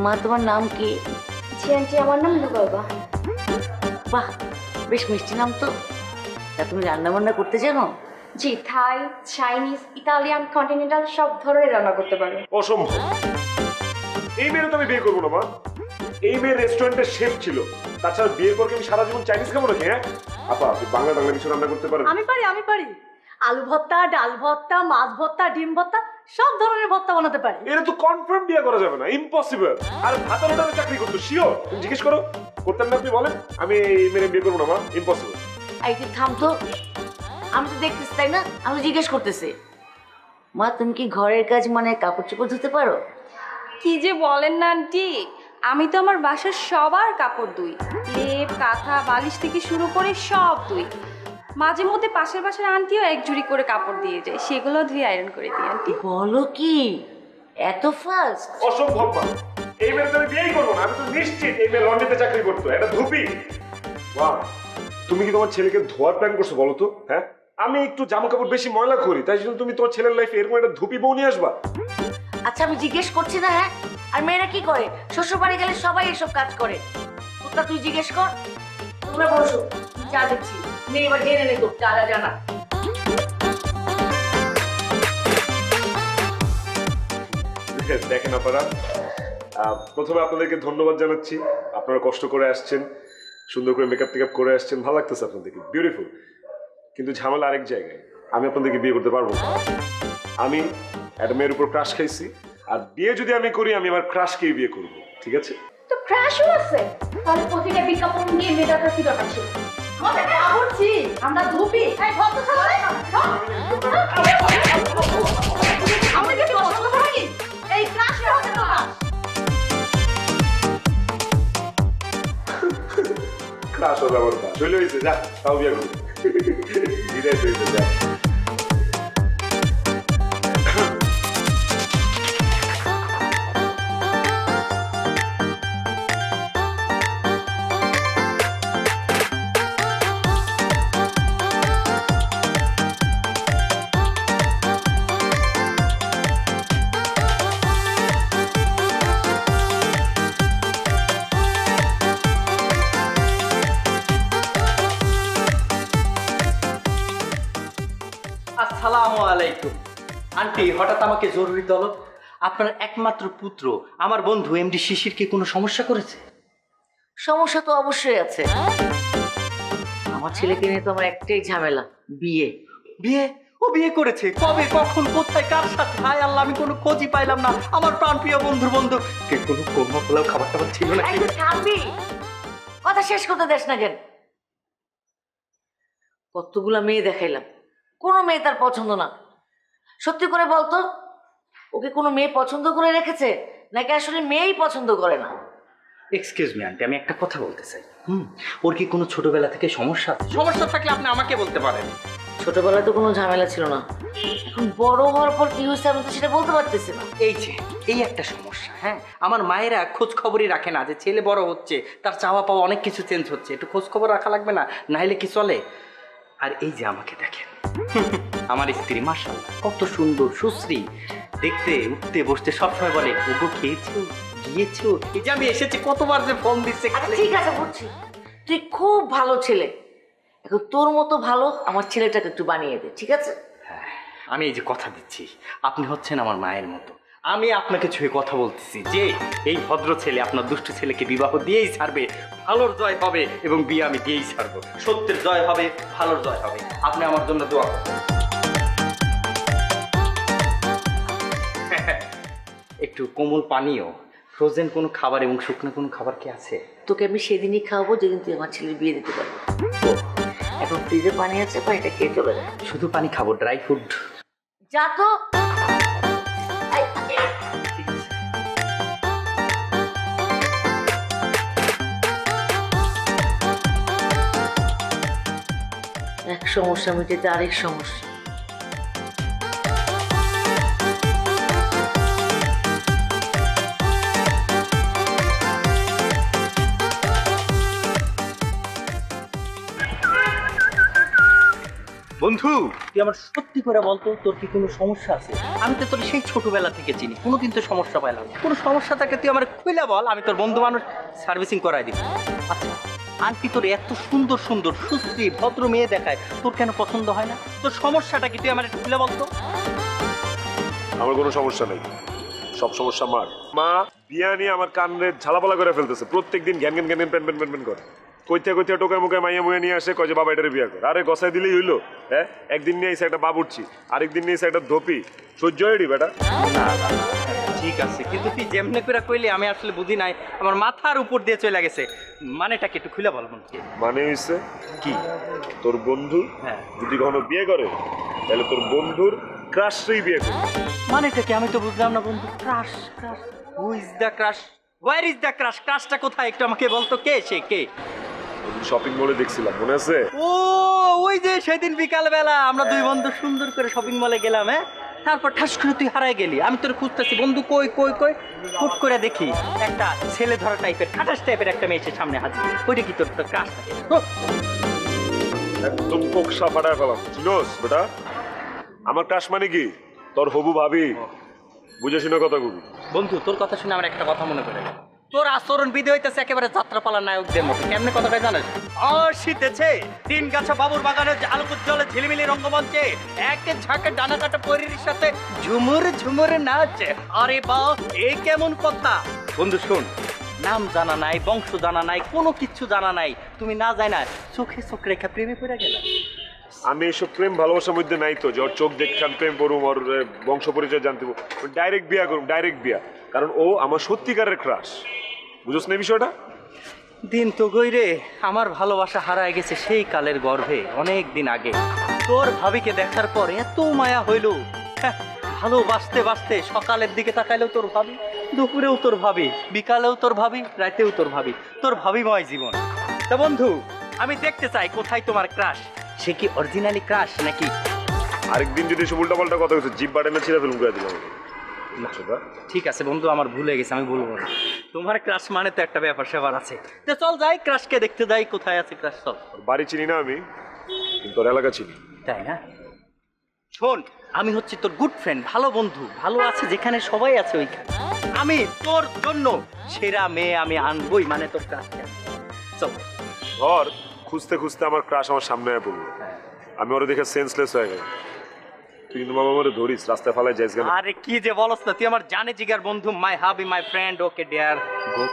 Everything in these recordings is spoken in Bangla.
মা তোমার নাম কি? জি আন্টি, আমার নাম লুবাবা। বাহ, বেশ মিষ্টি নাম তো। তা তুমি রান্না বান্না করতে জানো? জি, থাই, চাইনিজ, ইতালিয়ান, কন্টিনেন্টাল সব ধরনের রান্না করতে পারি। অসম্ভব, এই মেয়ে তো আমি বিয়ে করবো না মা। এই মেয়ে রেস্টুরেন্টের শেফ ছিল, তাছাড়া বিয়ের পর কি আমি সারা জীবন চাইনিজ খাবো নাকি? হ্যাঁ আপা, আপনি বাংলা বাংলা কিছু রান্না করতে পারেন? আমি পারি। আলু ভর্তা, ডাল ভর্তা, মাছ ভর্তা, ডিম ভর্তা, সব ধরনের ভর্তা বানাতে পারি। এটা তো কনফার্ম বিয়ে করা যাবে না, ইম্পসিবল। আর ভাতার হোটেলে চাকরি করতো, শিওর? তুমি জিজ্ঞেস করো, করতেন না? আপনি বলেন আমি এই মেয়ে বিয়ে করবো না মা, ইম্পসিবল। এই তুই থাম তো, আমি তো দেখতেছি তাই না, আমি জিজ্ঞেস করতেছি। মা তুমি কি ঘরের কাজ মানে কাপড় চোপড় ধুতে পারো? কি যে বলেন না আন্টি, আমি তো আমার বাসার সবার কাপড় ধুই। লেপ, কাঁথা, বালিশ থেকে শুরু করে সব ধুই। মাঝে মধ্যে পাশের বাসার আন্টিও এক জুড়ি করে কাপড় দিয়ে যায়, সেগুলো ধুয়ে আয়রন করে দিই আন্টি। বলো কি, এত ফাস্ট? অসম্ভব মা, এই মেয়ে তো আমি বিয়েই করবো না। আমি তো নিশ্চিত এই মেয়ে লন্ড্রিতে চাকরি করতো, এটা ধুপি। মা তুমি কি তোমার ছেলেকে ধোয়ার প্ল্যান করছো বলো তো? হ্যাঁ, আমি একটু জামা কাপড় বেশি ময়লা করি, তাই জন্য তুমি তোমার ছেলের লাইফে এরকম একটা ধুপি বউ নিয়ে আসবা? আচ্ছা আমি জিজ্ঞেস করছি না। হ্যাঁ, আর মেয়েরা কি করে? শ্বশুর বাড়ি গেলে সবাই এসব কাজ করে। তোরটা তুই জিজ্ঞেস কর। তোমরা বসো, চা দিচ্ছি। মেয়ে এবার জেনে নে তো যা জানা। দেখেন আপনারা, প্রথমে আপনাদেরকে ধন্যবাদ জানাচ্ছি। আপনারা কষ্ট করে আসছেন, সুন্দর করে মেকআপ টেকআপ করে আসছেন, ভালো লাগতেছে আপনাদেরকে, বিউটিফুল। কিন্তু ঝামেলা আরেক জায়গায়, আমি আপনাদেরকে বিয়ে করতে পারবো না। আমি একটা মেয়ের উপর ক্রাশ খাইছি, আর বিয়ে যদি আমি করি, আমি আমার ক্রাশকেই বিয়ে করবো, ঠিক আছে? তো ক্র্যাশও আছে, তাহলে প্রতিটা বিজ্ঞাপন নিয়ে মেয়েটার কি দরকার ছিল? আমাদের কাপড়ছি, আমরা ধুপি। এই ভদ্র ছেলে, আমরা কি পছন্দ করি? এই ক্র্যাশে হতে তো না। ক্রাশ হবে আমার ক্রাশ হইলে হয়েছে, যা তাও বিয়ে করবো। বিদায় হয়েছে, যা। আসসালামু আলাইকুম। আন্টি, হঠাৎ আমাকে জরুরি তলব। আপনার একমাত্র পুত্র আমার বন্ধু এমডি শিশির কি কোনো সমস্যা করেছে? সমস্যা তো অবশ্যই আছে। আমার ছেলেকে নিয়ে তো আমার একটাই ঝামেলা, বিয়ে। বিয়ে? ও বিয়ে করেছে? কবে, কখন, কোথায়, কার সাথে? হায় আল্লাহ, আমি কোনো খোঁজই পাইলাম না। আমার প্রাণপ্রিয় বন্ধুর বন্ধু কোনো কর্ম ফলাও খাবার টাবার ছিল না? থামবি, কথা শেষ করতে দেস না কেন? কতগুলা মেয়ে দেখাইলাম, কোনো মেয়ে তার পছন্দ না। সত্যি করে বলতো, ওকে কোনো মেয়ে পছন্দ করে রেখেছে নাকি আসলে মেয়েই পছন্দ করে না? এক্সকিউজ মি আন্টি, আমি একটা কথা বলতে চাই। ওর কি কোনো ছোটবেলা থেকে সমস্যা আছে? সমস্যা থাকলে আপনি আমাকে বলতে পারেন। ছোটবেলায় তো কোনো ঝামেলা ছিল না, এখন বড় হওয়ার পর কি হয়েছে আমি তো সেটা বলতে পারতেছি না। এই একটা সমস্যা। হ্যাঁ, আমার মায়েরা খোঁজ খবরই রাখে না যে ছেলে বড় হচ্ছে, তার চাওয়া পাওয়া অনেক কিছু চেঞ্জ হচ্ছে। একটু খোঁজ খবর রাখা লাগবে না? নাইলে কি চলে? আর এই যে আমাকে দেখেন, আমার স্ত্রী মাশাআল্লাহ কত সুন্দর, সুশ্রী, দেখতে উঠতে বসতে সবসময় বলে ওগো খেয়েছো, গিয়েছো। এই যে আমি এসেছি, কতবার যে ফোন দিচ্ছে। ঠিক আছে বুঝছি, তুই খুব ভালো ছেলে। এখন তোর মতো ভালো আমার ছেলেটাকে একটু বানিয়ে দে, ঠিক আছে? হ্যাঁ, আমি এই যে কথা দিচ্ছি, আপনি হচ্ছেন আমার মায়ের মতো। আমি আপনাকে ছুঁয়ে কথা বলতেছি যে এই ভদ্র ছেলে আপনার দুষ্ট ছেলেকে বিবাহ দিয়েই ছাড়বে। ভালোর জয় হবে এবং বিয়ে আমি দিয়েই ছাড়বো। সত্যের জয় হবে, ভালোর জয় হবে। আপনি আমার জন্য দোয়া করবেন। একটু কোমল পানীয়, ফ্রোজেন কোনো খাবার এবং শুকনো কোনো খাবার কি আছে? তোকে আমি সেদিনই খাওয়াবো যেদিন তুই আমার ছেলের বিয়ে দিতে পারবি। এখন ফ্রিজে পানি আছে, পানিটা খেয়ে চলে যা। শুধু পানি খাবো, ড্রাই ফুড? যা তো। এক সমস্যা মিটেতে আরেক সমস্যা। বন্ধু তুই আমার সত্যি করে বলতো তোর কি কোনো সমস্যা আছে? আমি তো তোর সেই ছোটবেলা থেকে চিনি, কোনোদিন তো সমস্যা পাইলাম না। কোনো সমস্যা থাকে তুই আমার খুলে বল, আমি তোর বন্ধু মানুষ সার্ভিসিং করাই দিব। আচ্ছা আন্টি তোর এত সুন্দর সুন্দর সুশ্রী ভদ্র মেয়ে দেখায়, তোর কেন পছন্দ হয় না? তোর সমস্যাটা কি তুই আমার একটু খুলে বলতো? আমার কোনো সমস্যা নেই, সব সমস্যা মার। মা বিয়া নিয়ে আমার কানে ঝালাপালা করে ফেলতেছে, প্রত্যেকদিন ঘ্যান ঘ্যান ঘ্যান প্যান প্যান প্যান প্যান করে। কইতে কইতে টোকায় মুখে মাইয়া মুয়ে নিয়ে আসে, কয় যে বাবা এটারে বিয়া কর। আরে গসাই দিলেই হইলো? হ্যাঁ, একদিন নিয়ে এসে একটা বাবুর্চি, আরেকদিন নিয়ে এসে একটা ধোপি, সহ্য হয়নি বেটা? ঠিক আছে, কিন্তু তুই যেমনি করে কইলি আমি আসলে বুঝি নাই, আমার মাথার উপর দিয়ে চলে গেছে। মানেটা কি একটু খুলে বল মনকে। মানে হইছে কি? তোর বন্ধু হ্যাঁ যদি কখনো বিয়ে করে তাহলে তোর বন্ধুর ক্রাশই বিয়ে করবে। মানেটা কি আমি তো বুঝলাম না বন্ধু। Crush crush, who is the crush? Where is the crush? ক্রাশটা কোথায় একটু আমাকে বলতো, কে সে, কে? শপিং মলে দেখছিলাম, মনে আছে? ও ওই যে সেদিন বিকালবেলা আমরা দুই বন্ধু সুন্দর করে শপিং মলে গেলাম, হ্যাঁ, তারপর ঠাস করে তুই হারাই গেলি। আমি তোর খুঁজতেছি বন্ধু, কই কই কই, ফুট করে দেখি একটা ছেলে ধরা টাইপের খাটাস টাইপের একটা মেয়ে এসে সামনে হাজির। ওইটা কি তোর ক্রাশ থাকে? একদম কোকসা ফাটায় ফেলাম, চিনোস বেটা? আমার ক্রাশ মানে কি? তোর হবু ভাবি, বুঝে শুনে কথা কবি। বন্ধু তোর কথা শুনে আমার একটা কথা মনে পড়ে গেল। তোর আচরণ বিধি হইতেছে একেবারে যাত্রাপালা নায়কদের মতো। কেমনে কথাটা জানিস? শীতেছে তিন গাছা বাবুর বাগানে আলোকোজ্জ্বলে ঝিলিমিলি রঙ্গমঞ্চে একটা ঝাঁকে ডানা কাটা পরীর সাথে ঝুমুর ঝুমুর নাচে। আরে বা, এই কেমন কথা? বন্ধু শোন, নাম জানা নাই, বংশ জানা নাই, কোনো কিচ্ছু জানা নাই, তুমি না যায় না চোখে চোখ রেখা প্রেমে পড়ে গেল। আমি এসব প্রেম ভালোবাসার মধ্যে নাই তো, যে ওর চোখ দেখখান প্রেম করুম, ওর বংশ পরিচয় জানতে ডাইরেক্ট বিয়া করুম, ডাইরেক্ট বিয়া। কারণ ও আমার সত্যিকারের ক্রাশ, বুঝছ না এই বিষয়টা? দিন তো গইরে, আমার ভালোবাসা হারায় গেছে সেই কালের গর্ভে, অনেক দিন আগে। তোর ভাবিকে দেখার পর এত মায়া হইল, ভালোবাসতে বাসতে সকালের দিকে তাকাইলেও তোর ভাবি, দুপুরেও তোর ভাবি, বিকালেও তোর ভাবি, রাতেও তোর ভাবি, তোর ভাবিময় জীবন। তা বন্ধু আমি দেখতে চাই কোথায় তোমার ক্রাশ, সে কি অরিজিনালি ক্রাশ নাকি? আরেকদিন যদি সব উল্টা পাল্টা কথা হচ্ছে, জিপ বাটনে ছিঁড়ে ফেলুন করে দিলাম। ঠিক আছে বন্ধু, আমার ভুলে গেছে, আমি বলবো না। তোমার ক্রাশ মানে তো একটা ব্যাপার স্যাপার আছে। তো চল যাই, ক্রাশকে দেখতে যাই, কোথায় আছে ক্রাশ। চল। বাড়ি চিনি না আমি, কিন্তু তোর এলাকা চিনি। তাই না? শোন, আমি হচ্ছে তোর গুড ফ্রেন্ড, ভালো বন্ধু, ভালো আছে যেখানে সবাই আছে ওইখানে। আমি তোর জন্য সেরা মেয়ে আমি আনবই, মানে তোর ক্রাশকে। চল। ঘর খুঁজতে খুঁজতে আমার ক্রাশ আমার সামনে পড়লো, আমি ওরা দেখে সেন্সলেস হয়ে গেলাম। তুই কিন্তু বাবা আমারে ধরিস, রাস্তায় ফালায় যাইস কেন? আরে কি যে বলস না, তুই আমার জানে জিগার বন্ধু, মাই হাবি, মাই ফ্রেন্ড। ওকে ডিয়ার, গো।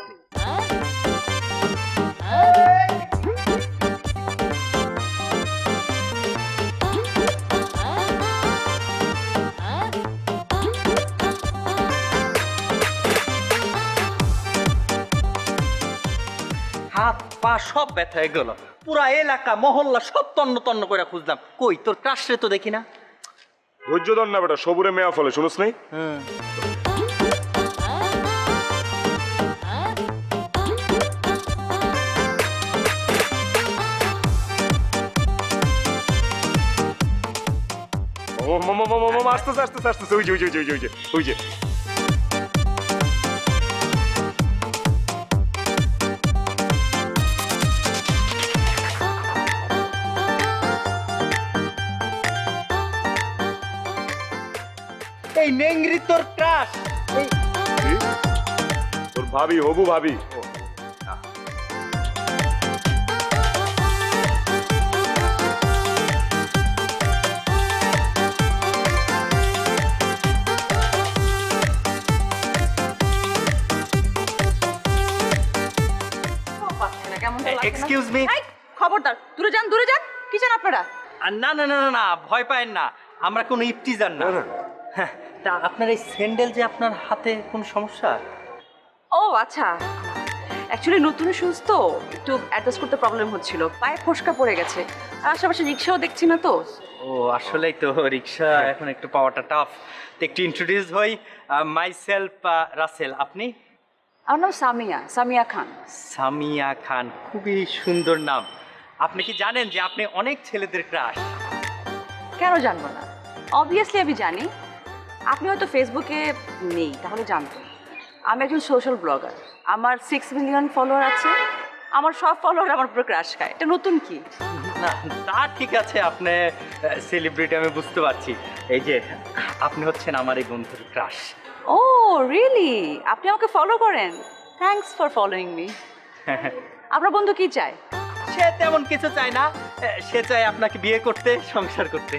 হাত পা সব ব্যথা হয়ে গেল, পুরা এলাকা মহল্লা সব তন্ন তন্ন করে খুঁজলাম, কই তোর ক্রাশরে তো দেখি না। ধৈর্য ধর না বেটা, সবুরে মেয়া ফলে, শুনোস নাই? আসতেছে আসতেছে আসতেছে, ওই যে ওই যে ওই যে ওই যে ওই যে এই নেংরি তোর ক্রাশ। তোর ভাবি, হবু ভাবি। Excuse me. খবরদার, দূরে যান দূরে যান। কি চান আপনারা? না না না না না, ভয় পায়েন না, আমরা কোনো ইফটিজার না। হ্যাঁ, তা আপনার এই স্যান্ডেল যে আপনার হাতে কোনো সমস্যা? ও আচ্ছা, অ্যাকচুয়ালি নতুন শুজ তো, একটু অ্যাডজাস্ট করতে প্রবলেম হচ্ছিল, পায়ে ফোসকা পড়ে গেছে। আর আশেপাশে রিক্সাও দেখছি না তো। ও আসলেই তো রিক্সা এখন একটু পাওয়াটা টাফ। তো একটু ইন্ট্রোডিউস হই, মাই সেলফ রাসেল। আপনি? আমার নাম সামিয়া, সামিয়া খান। সামিয়া খান, খুবই সুন্দর নাম। আপনি কি জানেন যে আপনি অনেক ছেলেদের ক্রাশ? কেন জানবো না, অবভিয়াসলি আমি জানি। আপনি হয়তো ফেসবুকে নেই, তাহলে জানতেন। আমি একজন সোশ্যাল ব্লগার, আমার 6 মিলিয়ন ফলোয়ার আছে। আমার সব ফলোয়ার আমার উপর ক্রাশ খায়। এটা নতুন কি? না তা ঠিক আছে, আপনি সেলিব্রিটি আমি বুঝতে পারছি। এই যে আপনি হচ্ছেন আমার এই বন্ধুর ক্রাশ। ও রিয়েলি? আপনি আমাকে ফলো করেন? Thanks for following me. আপনার বন্ধু কি চায়? সে তেমন কিছু চায় না, সে চায় আপনাকে বিয়ে করতে, সংসার করতে।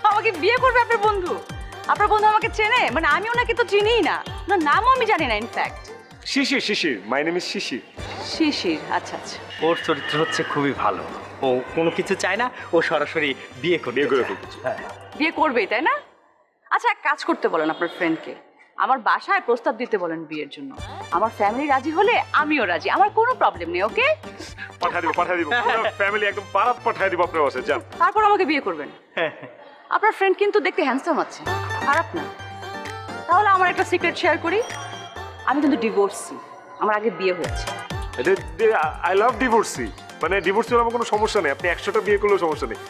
আমাকে বিয়ে করবে আপনার বন্ধু? আপনার বন্ধু আমাকে চেনে? মানে আমি ওনাকে তো চিনিই না, ওনার নামও আমি জানি না in fact. Shishir, Shishir, my name is Shishir. Shishir, আচ্ছা আচ্ছা। ওর চরিত্র হচ্ছে খুবই ভালো, ও কোনো কিছু চায় না, ও সরাসরি বিয়ে করে ফেলতেছে। হ্যাঁ, বিয়ে করবেই তাই না? আচ্ছা এক কাজ করতে বলেন আপনার ফ্রেন্ডকে, আমার বাসায় প্রস্তাব দিতে বলেন বিয়ের জন্য। আমার ফ্যামিলি রাজি হলে আমিও রাজি, আমার কোনো প্রবলেম নেই। ওকে, পাঠিয়ে দিব ফ্যামিলি একদম পারাত পাঠিয়ে দিব আপনার বাসায়, যান। তারপর আমাকে বিয়ে করবেন। আপনার ফ্রেন্ড কিন্তু দেখতে হ্যান্ডসাম আছে, খারাপ না। তাহলে আমার একটা সিক্রেট শেয়ার করি, আমি কিন্তু ডিভোর্সি, আমার আগে বিয়ে হয়েছে। আই লাভ ডিভোর্সি, মানে ডিভোর্স হলে আমার কোনো সমস্যা নেই, আপনি 100টা বিয়ে করলেও সমস্যা নেই।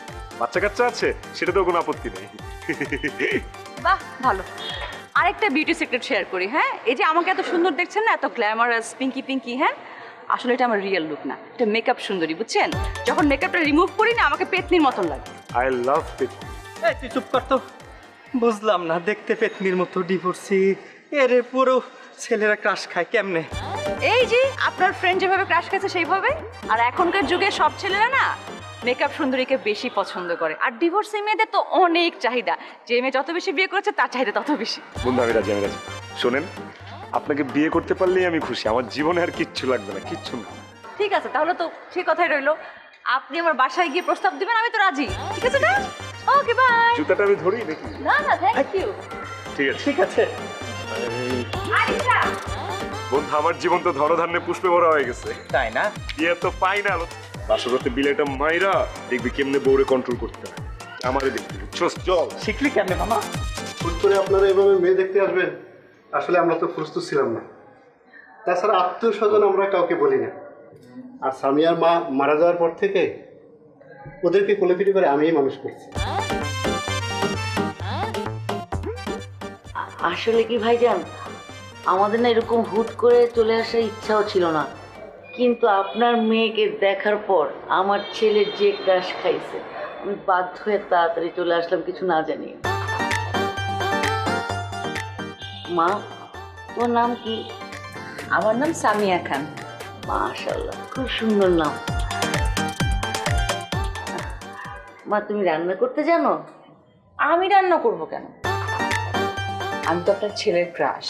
বাচ্চা কাচ্চা আছে সেটাতেও কোনো আপত্তি নেই। বাহ ভালো। আরেকটা বিউটি সিক্রেট শেয়ার করি, হ্যাঁ? এই যে আমাকে এত সুন্দর দেখছেন না, এত গ্ল্যামারাস পিঙ্কি পিঙ্কি, হ্যাঁ আসলে এটা আমার রিয়েল লুক না, এটা মেকআপ সুন্দরী, বুঝছেন? যখন মেকআপটা রিমুভ করি না আমাকে পেতনির মতন লাগে। আই লাভ পেতনি। এই তুই চুপ কর তো, বুঝলাম না, দেখতে পেতনির মতো ডিভোর্সি, এর পুরো ছেলেরা ক্রাশ খায় কেমনে? এই যে আপনার ফ্রেন্ড যেভাবে ক্রাশ খাচ্ছে সেইভাবে। আর এখনকার যুগে সব ছেলেরা না মেকআপ সুন্দরীকে বেশি পছন্দ করে, আর ডিভোর্সি মেয়েদের তো অনেক চাহিদা, যে মেয়ে যত বেশি বিয়ে করেছে তার চাহিদা তত বেশি। বন্ধু আমি রাজি, শোনেন, আপনাকে বিয়ে করতে পারলেই আমি খুশি, আমার জীবনে আর কিচ্ছু লাগবে না, কিচ্ছু না। ঠিক আছে, তাহলে তো সেই কথাই রইলো, আপনি আমার বাসায় গিয়ে প্রস্তাব দিবেন, আমি তো রাজি। ঠিক আছে না? Okay bye. জুতাটা আমি ধরি নাকি? না না, থ্যাংক ইউ। ঠিক আছে ঠিক আছে আচ্ছা বন্ধু, আমার জীবন তো ধরধান্যে পুষ্পে ভরা হয়ে গেছে, তাই না? বিয়ে তো পাই না, বাসরতে বিলেটা মাইরা দেখবি কেমনে বউরে কন্ট্রোল করতে হয়, আমারে দেখবি। চল শিখলি কেমনে মামা? হুট করে আপনারা এভাবে মেয়ে দেখতে আসবেন, আসলে আমরা তো প্রস্তুত ছিলাম না। তাছাড়া আত্মীয় স্বজন আমরা কাউকে বলি না। আর সামিয়ার মা মারা যাওয়ার পর থেকে ওদেরকে কোলেপিটি করে আমিই মানুষ করছি। আসলে কি ভাইজান, আমাদের না এরকম হুট করে চলে আসার ইচ্ছাও ছিল না, কিন্তু আপনার মেয়েকে দেখার পর আমার ছেলের যে ক্রাশ খাইছে, আমি বাধ্য হয়ে তাড়াতাড়ি চলে আসলাম কিছু না জানি। মা, তোর নাম কি? আমার নাম সামিয়া খান। মাশাআল্লাহ, খুব সুন্দর নাম। মা, তুমি রান্না করতে জানো? আমি রান্না করব কেন? আমি তো আপনার ছেলের ক্রাশ,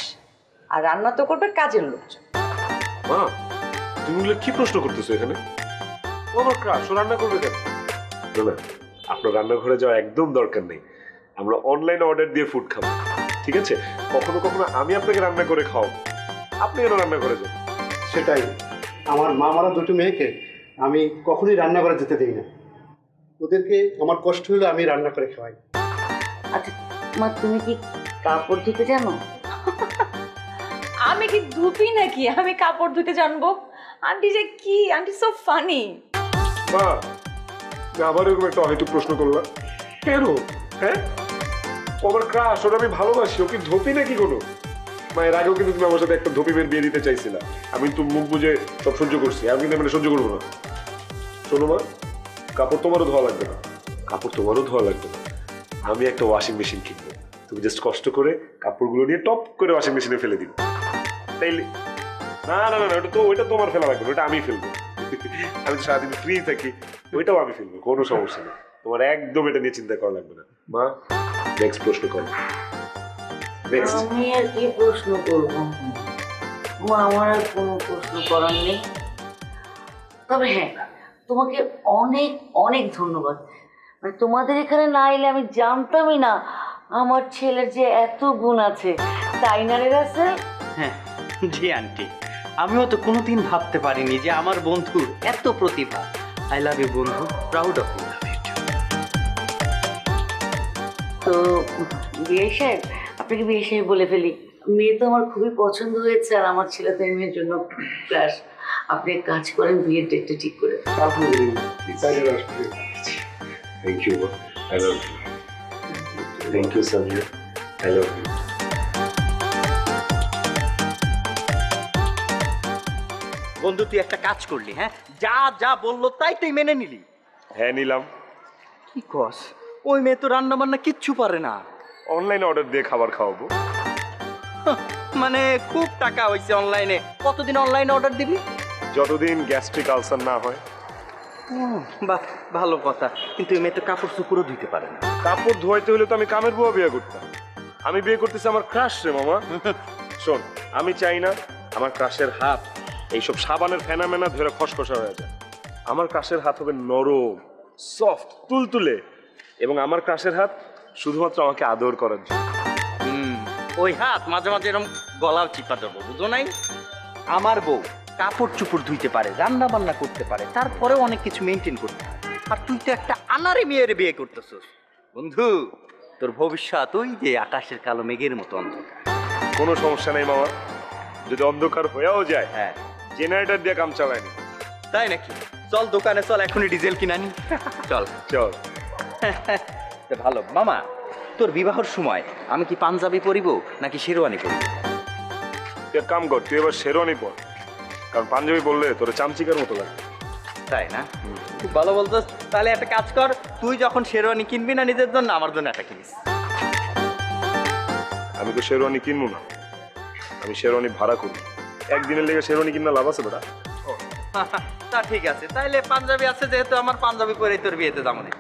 আর রান্না তো করবে কাজের লোকজন। মা, তুমি এগুলো কি প্রশ্ন করতেছো এখানে? ও আমার ক্রাশ, ও রান্না করবে কেন? না, আপনার রান্নাঘরে যাওয়া একদম দরকার নেই, আমরা অনলাইন অর্ডার দিয়ে ফুড খাবো, ঠিক আছে? কখনো কখনো আমি আপনাকে রান্না করে খাও, আপনি কেন রান্না করে যান? সেটাই, আমার মা মারা দুটো মেয়েকে আমি কখনোই রান্না করে যেতে দিই না। ওদেরকে আমার কষ্ট হলে আমি রান্না করে খাওয়াই। আচ্ছা মা, তুমি কি কাপড় ধুতে জানো? আমি কি ধুপি নাকি আমি কাপড় ধুতে জানবো? আন্টি যে কি, আন্টি সো ফানি। মা, আবার এরকম একটা হয়তো প্রশ্ন করলাম কেন? হ্যাঁ, ও আমার ক্রাশ, ওটা আমি ভালোবাসি, ও কি ধোপি নাকি কোনো? মায়ের আগেও কিন্তু তুমি আমার সাথে একটা ধোপি মেয়ের বিয়ে দিতে চাইছিলা, আমি তো মুখ বুঝে সব সহ্য করছি, আমি কিন্তু মানে সহ্য করবো না। শোনো মা, কাপড় তোমারও ধোয়া লাগবে না, কাপড় তোমারও ধোয়া লাগবে না, আমি একটা ওয়াশিং মেশিন কিনবো, তুমি জাস্ট কষ্ট করে কাপড়গুলো নিয়ে টপ করে ওয়াশিং মেশিনে ফেলে দিবে, তাইলে? না না না, ওইটা তোমার ফেলা লাগবে, ওইটা আমি ফেলবো, আমি তো সারাদিন ফ্রি থাকি, ওইটাও আমি ফেলবো, কোনো সমস্যা নেই, তোমার একদম এটা নিয়ে চিন্তা করা লাগবে না। মা, নেক্সট প্রশ্ন করো। আমি আর কি প্রশ্ন করবো মা, আমার আর কোনো প্রশ্ন করার নেই। তবে হ্যাঁ, তোমাকে অনেক অনেক ধন্যবাদ, মানে তোমাদের এখানে না এলে আমি জানতামই না আমার ছেলের যে এত গুণ আছে, তাই না রে রাসেল? হ্যাঁ জি আন্টি, আমিও তো কোনোদিন ভাবতে পারিনি যে আমার বন্ধুর এত প্রতিভা। আই লাভ ইউ বন্ধু, প্রাউড অফ ইউ। তো বিয়ে সাহেব, আপনাকে বিয়ে সাহেব বলে ফেলি, মেয়ে তো আমার খুবই পছন্দ হয়েছে, আর আমার ছেলে তো মেয়ের জন্য ক্লাস। আপনি এক কাজ করেন, বিয়ের ডেটটা ঠিক করে দেন। Thank you, I love you. Thank you Samia, I love you. বন্ধু তুই একটা কাজ করলি, হ্যাঁ, যা যা বললো তাই তুই মেনে নিলি। হ্যাঁ নিলাম। কি কস? ওই মেয়ে তো রান্না বান্না কিচ্ছু পারে না। অনলাইনে অর্ডার দিয়ে খাবার খাওয়াবো। মানে খুব টাকা হয়েছে অনলাইনে। কতদিন অনলাইনে অর্ডার দিবি? যতদিন গ্যাস্ট্রিক আলসার না হয়। বাহ, ভালো কথা। কিন্তু এই মেয়ে তো কাপড় চুপড়ও ধুইতে পারে না। কাপড় ধোয়াইতে হলে তো আমি কামের বুয়া বিয়ে করতাম। আমি বিয়ে করতেছি আমার ক্রাশ রে মামা। শোন, আমি চাই না আমার ক্রাশের হাত এইসব সাবানের ফেনা মেনা ধরে খসখসা হয়ে যায়। আমার ক্রাশের হাত হবে নরম, সফট, তুলতুলে, এবং আমার ক্রাশের হাত শুধুমাত্র আমাকে আদর করার জন্য। ওই হাত মাঝে মাঝে এরকম গলাও চিপা দেবো, বুঝো নাই? আমার বউ কাপড় চুপড় ধুইতে পারে, রান্না বান্না করতে পারে, তারপরেও অনেক কিছু মেনটেন করতে পারে। আর তুই তো একটা আনারে মেয়ের বিয়ে করতেছিস। বন্ধু, তোর ভবিষ্যৎ ওই যে আকাশের কালো মেঘের মতো অন্ধকার। কোনো সমস্যা নেই মামা, যদি অন্ধকার হয়েও যায়, হ্যাঁ, জেনারেটর দিয়ে কাম চালায়নি। তাই নাকি? চল দোকানে চল, এখনই ডিজেল কিনা নি। চল চল। তো ভালো। মামা, তোর বিবাহর সময় আমি কি পাঞ্জাবি পরিব নাকি শেরওয়ানি পরিব? তুই এক কাম কর, তুই এবার শেরওয়ানি পর, কারণ পাঞ্জাবি বললে তোর চামচিকার মতো লাগে। তাই না? খুব ভালো বলতো। তাহলে একটা কাজ কর, তুই যখন শেরওয়ানি কিনবি না নিজের জন্য, আমার জন্য একটা কিনিস। আমি তো শেরওয়ানি কিনবো না, আমি শেরওয়ানি ভাড়া করি। একদিনের লেগে শেরওয়ানি কিনা লাভ আছে বেটা? তা ঠিক আছে, তাইলে পাঞ্জাবি আছে যেহেতু, আমার পাঞ্জাবি পরেই তোর বিয়েতে যাবো না।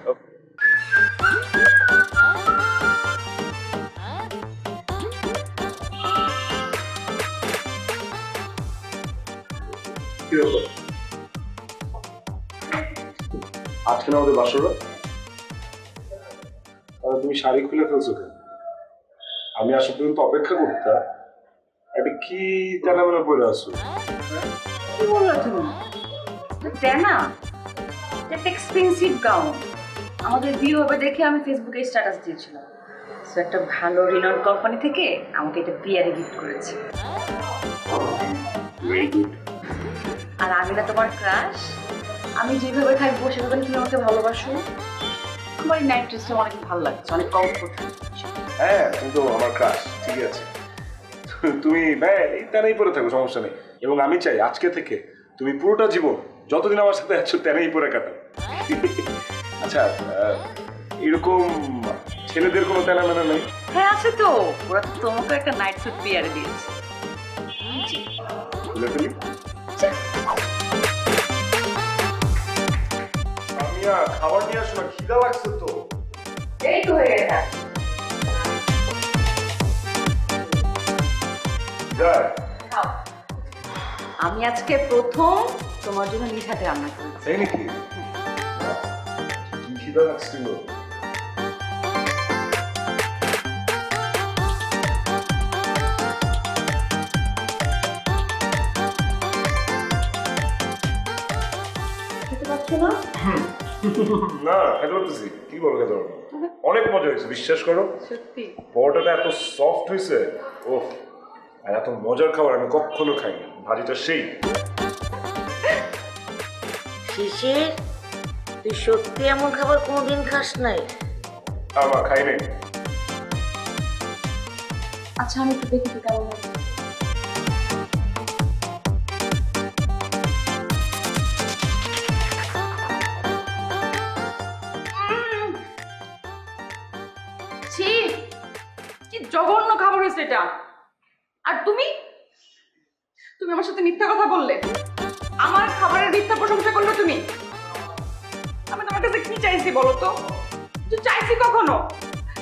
কি ব্যাপার? আজকে না আমাদের বাসর রাত? তুমি শাড়ি খুলে ফেলছো কেন? আমি আসা পর্যন্ত অপেক্ষা করতাম। এটা কি তেনামেনা পরে আসো? কি বললো তুমি? দেনা? একটা এক্সপেন্সিভ গাউন। আমাদের বিয়ে হবে দেখে আমি ফেসবুকে স্ট্যাটাস দিয়েছিলাম। সো একটা ভালো রিনাউন্ড কোম্পানি থেকে আমাকে এটা পিয়ারে গিফট করেছে। Very good. আর আমি না তোমার ক্রাশ? আমি যেভাবে থাকবো সেভাবে তুমি আমাকে ভালোবাসো। তোমার এই নাইট ড্রেসটা অনেক ভালো লাগছে, অনেক কমফোর্ট। হ্যাঁ, কিন্তু আমার ক্রাশ, ঠিক আছে। তুমি এই তেনাই পরে থাকো, সমস্যা নেই। এবং আমি চাই আজকে থেকে তুমি পুরোটা জীবন যতদিন আমার সাথে আছো তেনাই পরে কাটাও। আচ্ছা, এরকম ছেলেদের কোনো তেনা মেনা নেই? হ্যাঁ আছে তো, ওরা তো তোমাকে একটা নাইট স্যুট পিয়ারে দিয়েছে। খুলে ফেলি। সামিয়া, খাবার নিয়ে আসো না, খিদা লাগছে তো। এই তো হয়ে গেছে। আমি আজকে প্রথম তোমার জন্য নিজ হাতে রান্না করেছি। তাই নাকি? কি খিদা লাগছিল? খেতে পারছো না? না, খেতে পারতেছি। কি বলো খেতে পারবো? অনেক মজা হয়েছে, বিশ্বাস করো। সত্যি? পরোটাটা এত সফট হয়েছে, ওহ, আর এত মজার খাবার আমি কখনো খাইনি। ভাজিটা সেই। শিশির, তুই সত্যি এমন খাবার কোনোদিন খাস নাই? আমার খাই নাই। আচ্ছা আমি একটু দেখি তো কেমন লাগে। ছি, কি জঘন্য খাবার হয়েছে এটা। আর তুমি তুমি আমার সাথে মিথ্যা কথা বললে, আমার খাবারের মিথ্যা প্রশংসা করলে তুমি। আমি তোমার কাছে কি চাইছি বলো তো? চাইছি কখনো?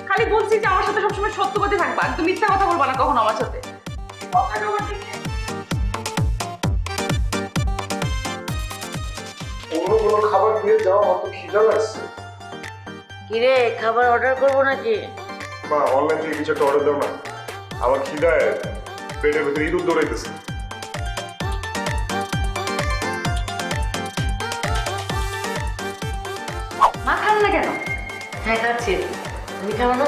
খালি বলছি যে আমার সাথে সবসময় সত্য কথা থাকবা, তুমি মিথ্যা কথা বলবা না কখনো আমার সাথে। অন্য কোনো খাবার দিয়ে যাওয়া অত খিদা লাগছে। কিরে, খাবার অর্ডার করবো নাকি? মা, অনলাইন থেকে কিছু একটা অর্ডার দাও না, আমার খিদায় পেটের ভেতরে ইঁদুর দৌড়াইতেছে। মা খান না কেন? হ্যাঁ খাচ্ছি। তুমি খাবো না?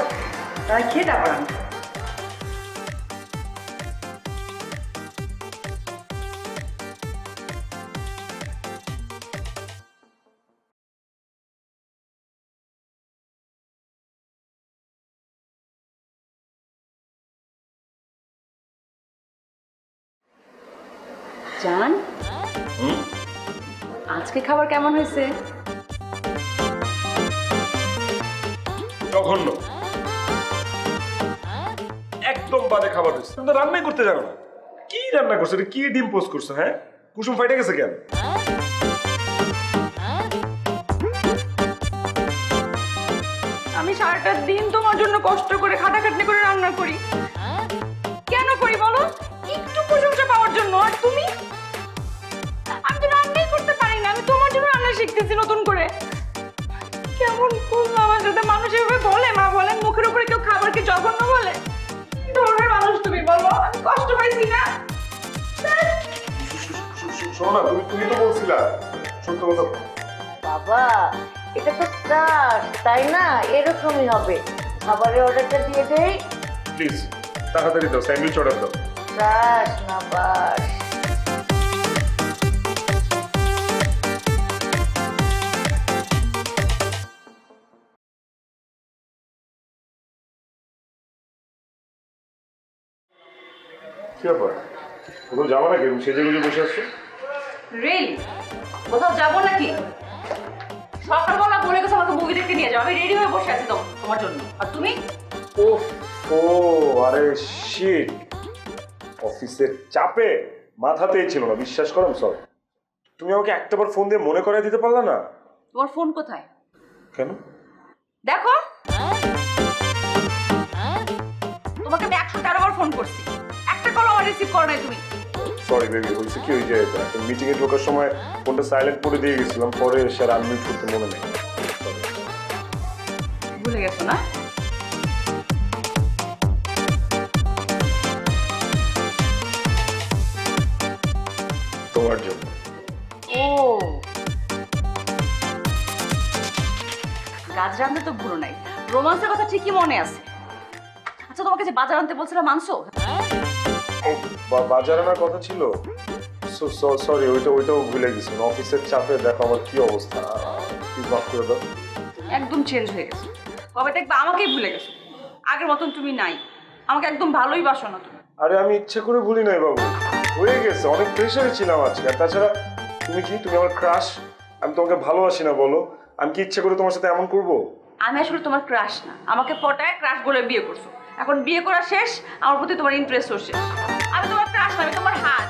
তাই খেয়ে তারপর আমি। জান, আজকে খাবার কেমন হয়েছে? জঘন্য, একদম বাজে খাবার হয়েছে। তুমি তো রান্নাই করতে জানো না। কি রান্না করছো? কি ডিম পোস্ট করছো? হ্যাঁ, কুসুম ফাইটে গেছে কেন? আমি সারাটা দিন তোমার জন্য কষ্ট করে খাটাখাটনি করে রান্না করি। কেন করি বলো? একটু প্রশংসা পাওয়ার জন্য। আর তুমি? আমি তো রান্নাই করতে পারি না, আমি তোমার জন্য রান্না শিখতেছি নতুন করে। কেমন করবো আমার সাথে? মানুষ এভাবে বলে, মা বলেন মুখের উপরে কেউ খাবারকে জঘন্য বলে? কি ধরনের মানুষ তুমি বলো? আমি কষ্ট পাইছি না? শোনো না, তুমি তো বলছিলা সত্য কথা। বাবা, এটা তো ক্রাশ, তাই না? এরকমই হবে। খাবারের অর্ডারটা দিয়ে দেই। প্লিজ তাড়াতাড়ি দাও, স্যান্ডউইচ অর্ডার দাও। ক্রাশ না বাস। কি ব্যাপার, কোথাও যাবো নাকি? সেজে গুজে বসে আসছো? রিয়েলি? কোথাও যাবো নাকি? সকালবেলা বলে গেছো আমাকে মুভি দেখতে নিয়ে যাও, আমি রেডি হয়ে বসে আছি তোমার জন্য। আর তুমি? ও আরে শিট, অফিসের চাপে মাথাতেই ছিল না, বিশ্বাস করো। সরি, তুমি আমাকে একটাবার ফোন দিয়ে মনে করাই দিতে পারলা না? তোমার ফোন কোথায়? কেন? দেখো, তোমাকে আমি 113 বার ফোন করছি, একটা কল আমার রিসিভ করো নাই তুমি। সরি বেবি, বলছি কি, ওই যে একটা মিটিং এ ঢোকার সময় ফোনটা সাইলেন্ট করে দিয়ে গেছিলাম, পরে এসে আর আনমিউট করতে মনে নেই। ভুলে গেছো না? তোমার জন্য। ও, গাছ রাঁধতে তো ভুলো নাই, রোমান্সের কথা ঠিকই মনে আছে। আচ্ছা, তোমাকে যে বাজার আনতে বলছিলাম মানছো? বাজার আনার কথা ছিল, সরি, ওইটাও ভুলে গেছি। অফিসের চাপে দেখো আমার কি অবস্থা, প্লিজ মাফ করে দাও। একদম চেঞ্জ হয়ে গেছো, কবে দেখবে আমাকেই ভুলে গেছো। আগের মতন তুমি নাই, আমাকে একদম ভালোই বাসো না তুমি। আরে আমি ইচ্ছা করে ভুলি নাই বাবু, হয়ে গেছে, অনেক প্রেশারে ছিলাম আজকে। আর তাছাড়া তুমি আমার ক্রাশ, আমি তোমাকে ভালোবাসি না বলো? আমি কি ইচ্ছা করে তোমার সাথে এমন করবো? আমি আসলে তোমার ক্রাশ না, আমাকে পটায় ক্রাশ বলে বিয়ে করছো। এখন বিয়ে করা শেষ, আমার প্রতি তোমার ইন্টারেস্টও শেষ। আমি তোমার ক্রাশ না, আমি তোমার হাত।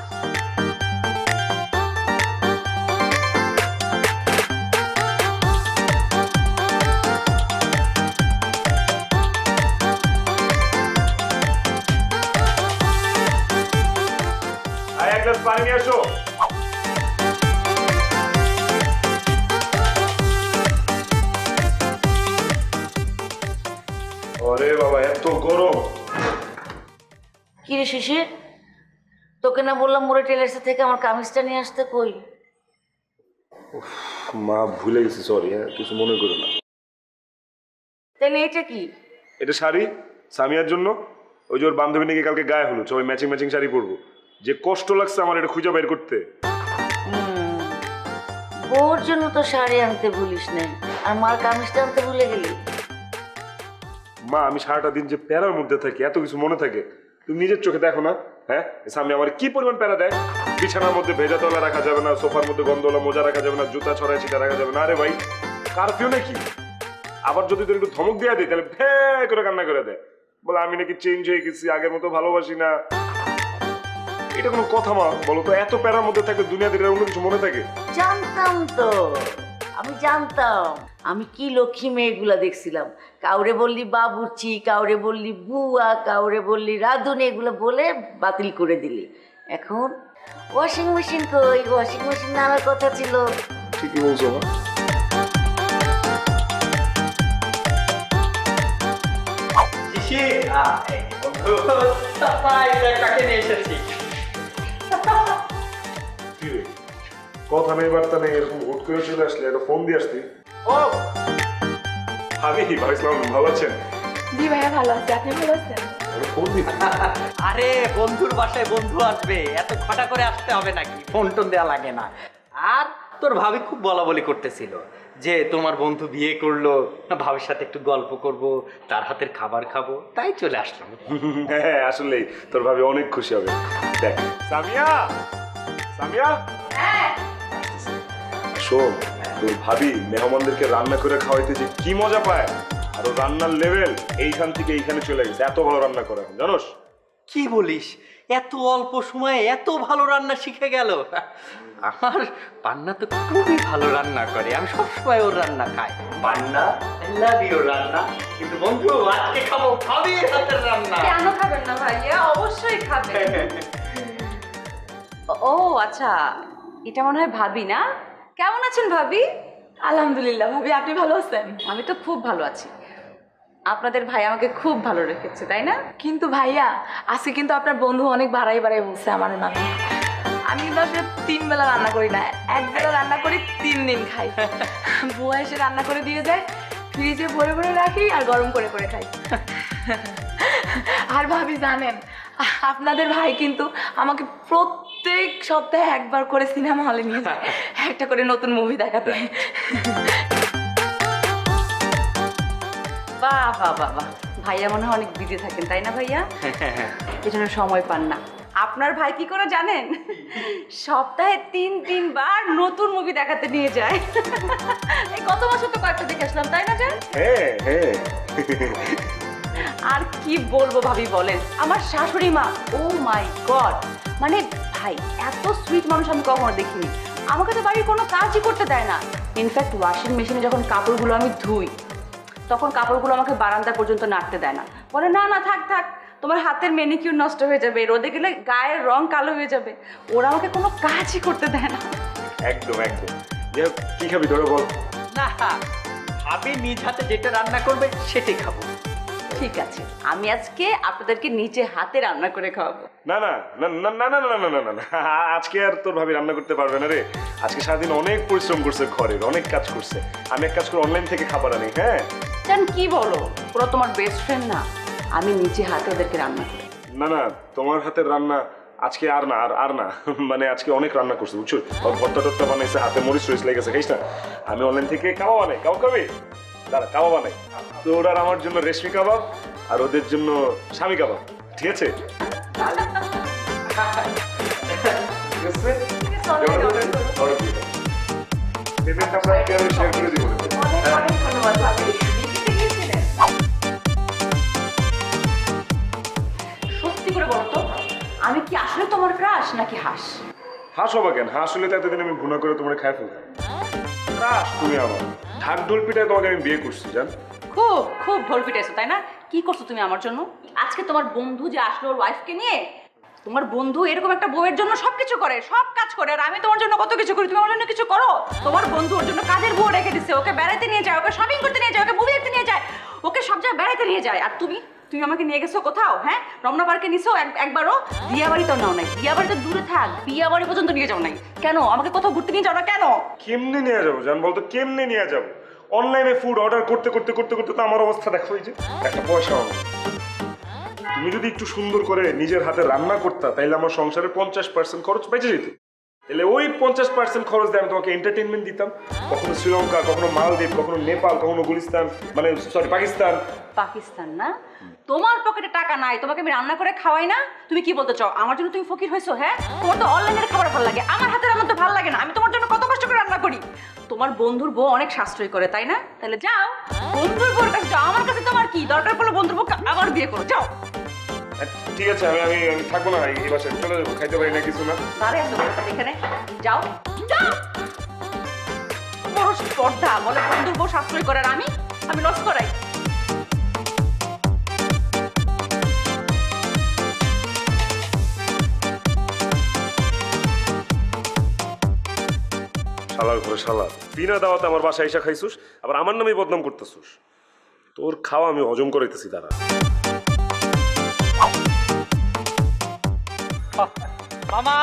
এক গ্লাস পানি নিয়ে আসো। আরে বাবা, এত গরম। কি রে শিশির, তোকে না বললাম মোরে টেলার্স থেকে আমার কামিজটা নিয়ে আসতে? কই? মা, ভুলে গেছি, সরি। হ্যাঁ, কিছু মনে করো না। তাহলে এটা কি? এটা শাড়ি সামিয়ার জন্য। ওই যে ওর বান্ধবী নাকি কালকে গায়ে হলুদ, সবাই ম্যাচিং ম্যাচিং শাড়ি পরবো। যে কষ্ট লাগছে আমার এটা খুঁজে বের করতে। বউর জন্য তো শাড়ি আনতে ভুলিস নাই, আর মার কামিজটা আনতে ভুলে গেলি। মা, আমি সারাটা দিন যে প্যারার মধ্যে থাকি, এত কিছু মনে থাকে, তুমি নিজের চোখে দেখো না? হ্যাঁ, সামনে আমার কি পরিমাণ প্যারা দেয়। বিছানার মধ্যে ভেজা তলা রাখা যাবে না, সোফার মধ্যে গন্ধওয়ালা মোজা রাখা যাবে না, জুতা ছড়ায় ছিটা রাখা যাবে না। আরে ভাই, কারফিউ নাকি? আবার যদি তোর একটু ধমক দেওয়া দিই, তাহলে ভ্যা করে কান্না করে দেয়, বলে আমি নাকি চেঞ্জ হয়ে গেছি, আগের মতো ভালোবাসি না। এটা কোনো কথা মা বলো তো? এত প্যারার মধ্যে থাকলে দুনিয়াতে অন্য কিছু মনে থাকে? জানতাম তো, আমি জানতাম। আমি কি লক্ষ্মী মেয়েগুলা দেখছিলাম, কাউরে বললি বাবুর্চি, কাউরে বললি বুয়া, কাউরে বললি রাধুনি, এগুলো বলে বাতিল করে দিলি। এখন ওয়াশিং মেশিন কই? ওয়াশিং মেশিন আনার কথা ছিল। ঠিকই বলছো মা। শিশির, বন্ধু সারপ্রাইজ কাকে নিয়ে এসেছি। কি রে, কথা নেই বার্তা নেই, এরকম হুট করে চলে আসলে? একটা ফোন দিয়ে আসতি। ও আমি ভাইসলাম, ভালো আছেন? জি ভাইয়া, ভালো আছে, আপনি ভালো আছেন? ফোন দিচ্ছি। আরে বন্ধুর বাসায় বন্ধু আসবে, এত খটা করে আসতে হবে নাকি? ফোন টোন দেওয়া লাগে না। আর তোর ভাবি খুব বলা বলি করতেছিল যে তোমার বন্ধু বিয়ে করলো, ভাবির সাথে একটু গল্প করব, তার হাতের খাবার খাবো, তাই চলে আসলাম। হ্যাঁ, আসলেই তোর ভাবি অনেক খুশি হবে। দেখ সামিয়া, সামিয়া, হ্যাঁ শোন, তোর ভাবি মেহমানদেরকে রান্না করে খাওয়াইতে যে কি মজা পায়, আর ও রান্নার লেভেল এইখান থেকে এইখানে চলে গেছে, এত ভালো রান্না করে এখন, জানোস? কি বলিস, এত অল্প সময়ে এত ভালো রান্না শিখে গেল? আমার পান্না তো খুবই ভালো রান্না করে, আমি সবসময় ওর রান্না খাই। পান্না লাভ ইউ রান্না, কিন্তু বন্ধু আজকে খাবো ভাবির হাতের রান্না। কেন খাবেন না ভাইয়া? অবশ্যই খাবেন। ও আচ্ছা, এটা মনে হয় ভাবি না? কেমন আছেন ভাবি? আলহামদুলিল্লাহ ভাবি, আপনি ভালো আছেন? আমি তো খুব ভালো আছি। আপনাদের ভাই আমাকে খুব ভালো রেখেছে, তাই না? কিন্তু ভাইয়া, আজকে কিন্তু আপনার বন্ধু অনেক বাড়াই বলছে আমার নামে। আমি কিন্তু আসলে 3 বেলা রান্না করি না, 1 বেলা রান্না করি, 3 দিন খাই। বুয়া এসে রান্না করে দিয়ে যায়, ফ্রিজে ভরে ভরে রাখি আর গরম করে করে খাই। আর ভাবি জানেন, আপনাদের ভাই কিন্তু আমাকে প্রত্যেক সপ্তাহে একবার করে সিনেমা হলে নিয়ে যায়, একটা করে নতুন মুভি দেখাতে। বাহ বাহ বাহ বাহ, ভাইয়া মনে হয় অনেক বিজি থাকেন, তাই না ভাইয়া? এজন্য সময় পান না। আপনার ভাই কি করে জানেন? সপ্তাহে 3 বার নতুন মুভি দেখাতে নিয়ে যায়। এই গত মাসে তো কয়েকটা দেখে আসলাম, তাই না জান? হ্যাঁ হ্যাঁ। আর কি বলবো ভাবি বলেন, আমার শাশুড়ি মা, ও মাই গড, মানে ভাই এত সুইট মানুষ আমি কখনো দেখিনি। আমাকে তো বাড়ির কোনো কাজই করতে দেয় না। ইনফ্যাক্ট ওয়াশিং মেশিনে যখন কাপড়গুলো আমি ধুই, তখন কাপড়গুলো আমাকে বারান্দা পর্যন্ত নাড়তে দেয় না, বলে না না থাক থাক, তোমার হাতের ম্যানিকিউর নষ্ট হয়ে যাবে, রোদে গেলে গায়ের রং কালো হয়ে যাবে। ওরা আমাকে কোনো কাজই করতে দেয় না। একদম একদম। কি খাবি তোরা বল? না, ভাবি নিজ হাতে যেটা রান্না করবে সেটাই খাবো। ঠিক আছে, আমি আজকে আপনাদেরকে নিজে হাতে রান্না করে খাওয়াবো। না না না না না না না না না না না, আজকে আর তোর ভাবি রান্না করতে পারবে না রে। আজকে সারাদিন অনেক পরিশ্রম করছে, ঘরের অনেক কাজ করছে। আমি এক কাজ করে অনলাইন থেকে খাবার আনি। হ্যাঁ জান, কি বলো, ওরা তোমার বেস্ট ফ্রেন্ড না? আমি নিজে হাতে ওদেরকে রান্না করি। না না, তোমার হাতের রান্না আজকে আর না, আর না, মানে আজকে অনেক রান্না করছে বুঝছো। ভর্তা টর্তা বানাইছে, হাতে মরিচ টরিচ লেগেছে, খাইস না? আমি অনলাইন থেকে কাবাব বানাই। কাবাব খাবি? দাঁড়া, কাবাব বানাই। তো ওরা আমার জন্য রেশমি কাবাব আর ওদের জন্য স্বামী কাবাব, ঠিক আছে? সত্যি করে বলো তো, আমি কি আসলে তোমার ক্রাশ নাকি হাঁস? হাঁস হবা কেন? হাঁস হলে তো এতদিন আমি ভুনা করে তোমার খাই ফেলতাম। ক্রাশ তুমি আমার। ঢাক ঢোল পিটায় তোমাকে আমি বিয়ে করছি, জান? খুব খুব ঢোল পিটাইছো, তাই না? কি করছো তুমি আমার জন্য? আজকে তোমার বন্ধু যে আসলো ওর ওয়াইফকে নিয়ে, তোমার বন্ধু এরকম একটা বউয়ের জন্য সবকিছু করে, সব কাজ করে, আর আমি তোমার জন্য কত কিছু করি, তুমি আমার জন্য কিছু করো? তোমার বন্ধু ওর জন্য কাজের বউ রেখে দিচ্ছে, ওকে বেড়াতে নিয়ে যায়, ওকে শপিং করতে নিয়ে যায়, ওকে মুভি দেখতে নিয়ে যায়, ওকে সব জায়গায় বেড়াতে নিয়ে যায়। আর তুমি তুমি আমাকে নিয়ে গেছো কোথাও? হ্যাঁ, রমনা পার্কে নিছো একবারও? বিয়া বাড়ি তো নাও নাই, বিয়া বাড়ি তো দূরে থাক, বিয়া বাড়ি পর্যন্ত নিয়ে যাও নাই কেন? আমাকে কোথাও ঘুরতে নিয়ে যাও না কেন? কেমনে নিয়ে যাবো জান, বলতো কেমনে নিয়ে যাবো? অনলাইনে ফুড অর্ডার করতে করতে করতে করতে তো আমার অবস্থা দেখো, এই যে একটা পয়সা হবে। তুমি যদি একটু সুন্দর করে নিজের হাতে রান্না করতা, তাইলে আমার সংসারের 50% খরচ বেঁচে যেত। তাহলে ওই 50% খরচ দিয়ে আমি তোমাকে এন্টারটেনমেন্ট দিতাম। কখনো শ্রীলঙ্কা, কখনো মালদ্বীপ, কখনো নেপাল, কখনো গুলিস্তান, মানে সরি পাকিস্তান। পাকিস্তান না? তোমার পকেটে টাকা নাই, তোমাকে আমি রান্না করে খাওয়াই না? তুমি কি বলতে চাও, আমার জন্য তুমি ফকির হয়েছো? হ্যাঁ, তোমার তো অনলাইনের খাবার ভালো লাগে, আমার হাতের আমার তো ভালো লাগে না। আমি তোমার জন্য কত কষ্ট করে রান্না করি। তোমার বন্ধুর বউ অনেক সাশ্রয় করে, তাই না? তাহলে যাও বন্ধুর বউর কাছে যাও, আমার কাছে তোমার কি দরকার পড়লো? বন্ধুর বউকে আবার বিয়ে করো, যাও। ঠিক আছে, আমি আমি আমি থাকবো না এই বাসায়, চলে যাবো, খাইতে পারি না কিছু না। দাঁড়িয়ে আসো এখানে, যাও যাও। বড় স্পর্ধা, বলে বন্ধুর বউ সাশ্রয় করে, আর আমি লস করাই। শালার ঘরে শালা, বিনা দাওয়াতে আমার বাসায় এসে খাইছুস, আবার আমার নামে বদনাম করতেছুস। তোর খাওয়া আমি হজম করাইতেছি, দাঁড়া। মামা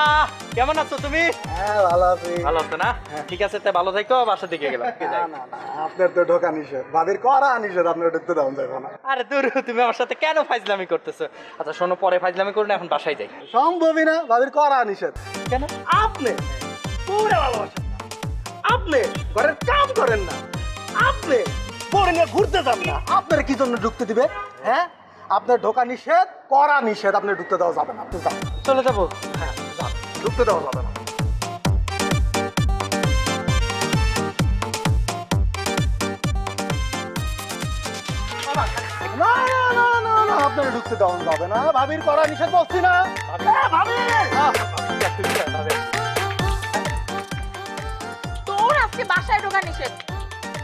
কেমন আছো তুমি? হ্যাঁ ভালো আছি। ভালো আছো না? ঠিক আছে, তাই ভালো থাকো, বাসা দিকে গেলাম। আপনার তো ঢোকা নিষেধ, ভাবির করা নিষেধ, আপনার ঢুকতে দাম যাবে না। আরে দূর, তুমি আমার সাথে কেন ফাইজলামি করতেছো? আচ্ছা শোনো, পরে ফাইজলামি করো না, এখন বাসায় যাই। সম্ভবই না, ভাবির করা নিষেধ। কেন? আপনি পুরো ভালোবাসেন না, আপনি ঘরের কাম করেন না, আপনি বড় নিয়ে ঘুরতে যান না, আপনার কি জন্য ঢুকতে দিবে? হ্যাঁ, আপনার ঢোকা নিষেধ, করা নিষেধ, আপনি ঢুকতে দেওয়া যাবে না। আপনি যান, চলে যাবো। হ্যাঁ যান, ঢুকতে দেওয়া যাবে না। আপনারা ঢুকতে দেওয়া যাবে না, ভাবির করা নিষেধ বলছি না। তোর আজকে বাসায় ঢোকা নিষেধ।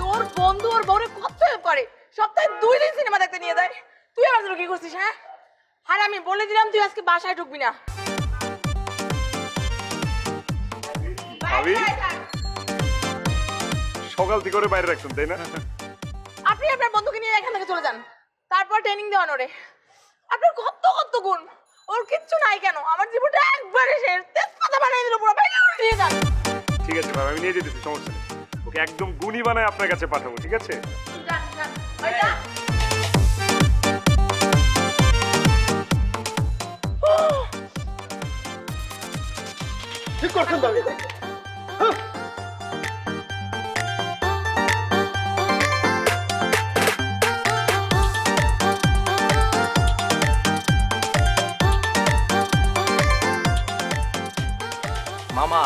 তোর বন্ধু ওর বউরে কত হেল্প করে, সপ্তাহে 2 দিন সিনেমা দেখতে নিয়ে যায়। তুই আমার জন্য কি করছিস? হ্যাঁ, আর আমি বলে দিলাম তুই আজকে বাসায় ঢুকবি না। ভাবি সকাল থেকে করে বাইরে রাখছেন তাই না? আপনি আপনার বন্ধুকে নিয়ে এখান থেকে চলে যান, তারপর ট্রেনিং দেওয়ান ওরে। আপনার কত কত গুণ, ওর কিচ্ছু নাই কেন? আমার জীবনটা একবারে শেষ, তেজপাতা বানিয়ে দিল পুরো। বাইরে নিয়ে যান। ঠিক আছে ভাই, আমি নিয়ে যেতেছি, সমস্যা নেই। ওকে একদম গুণী বানায় আপনার কাছে পাঠাবো, ঠিক আছে? যান, যান, ওই যান। ঠিক করছেন ভাবি। মামা,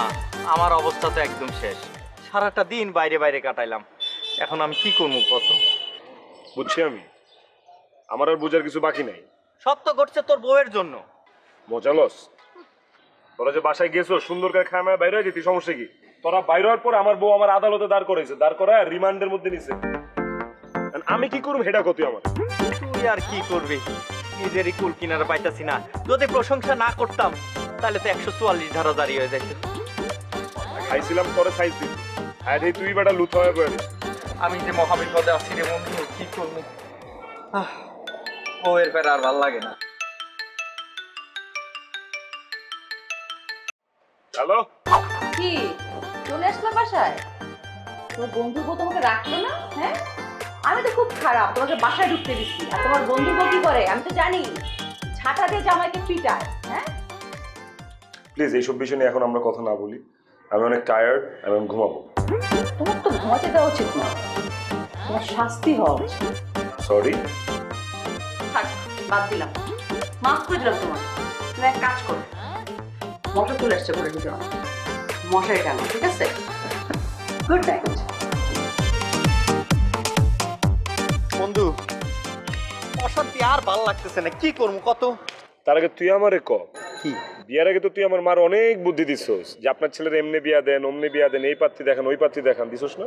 আমার অবস্থা তো একদম শেষ। সারাটা দিন বাইরে বাইরে কাটাইলাম, এখন আমি কি করবো কত? বুঝছি আমি, আমার আর বোঝার কিছু বাকি নাই। সব তো ঘটছে তোর বউয়ের জন্য। মজা লস। তোরা যে বাসায় গেছো সুন্দর করে খায় বাইরে হয়ে যেতি, সমস্যা কি? তোরা বাইরে হওয়ার পর আমার বউ আমার আদালতে দাঁড় করাইছে, দাঁড় করায় রিমান্ডের মধ্যে নিছে। আমি কি করব হেডা কত আমার? তুই আর কি করবি, নিজেরই কুল কিনারা পাইতাছি না। যদি প্রশংসা না করতাম তাহলে তো 144 ধারা জারি হয়ে যাইত। খাইছিলাম তোরে সাইজ দিবি, আর এই তুই বেটা লুথ হয়ে পড়ে। আমি যে মহাবিপদে আছি রে বন্ধু, কি করবো? বউয়ের পেট আর ভাল লাগে না। হ্যালো, কি চলে আসলাম বাসায়? তোর বন্ধু বউ তোমাকে রাখলো না? হ্যাঁ, আমি তো খুব খারাপ, তোমাকে বাসায় ঢুকতে দিচ্ছি। আর তোমার বন্ধু বউ কি করে আমি তো জানি, ঝাঁটা দিয়ে জামাইকে পিটায়। হ্যাঁ, প্লিজ এইসব বিষয় নিয়ে এখন আমরা কথা না বলি। আমি অনেক টায়ার্ড, আমি ঘুমাবো। তোমার তো ঘুমাতে দেওয়া উচিত না, তোমার শাস্তি হওয়া উচিত। সরি। থাক, বাদ দিলাম, মাফ করে দিলাম তোমার। তুমি এক কাজ করো, মশা চলে আসছে করে দিতে, মশারি টানো, ঠিক আছে? Good night. বন্ধু, অশান্তি আর ভাল লাগতেছে না, কি করবো কত? তার আগে তুই আমারে ক, কি বিয়ার আগে তো তুই আমার মার অনেক বুদ্ধি দিছস যে আপনার ছেলের এমনি বিয়া দেন, অমনি বিয়া দেন, এই পাত্রী দেখান, ওই পাত্রী দেখান, দিছস না?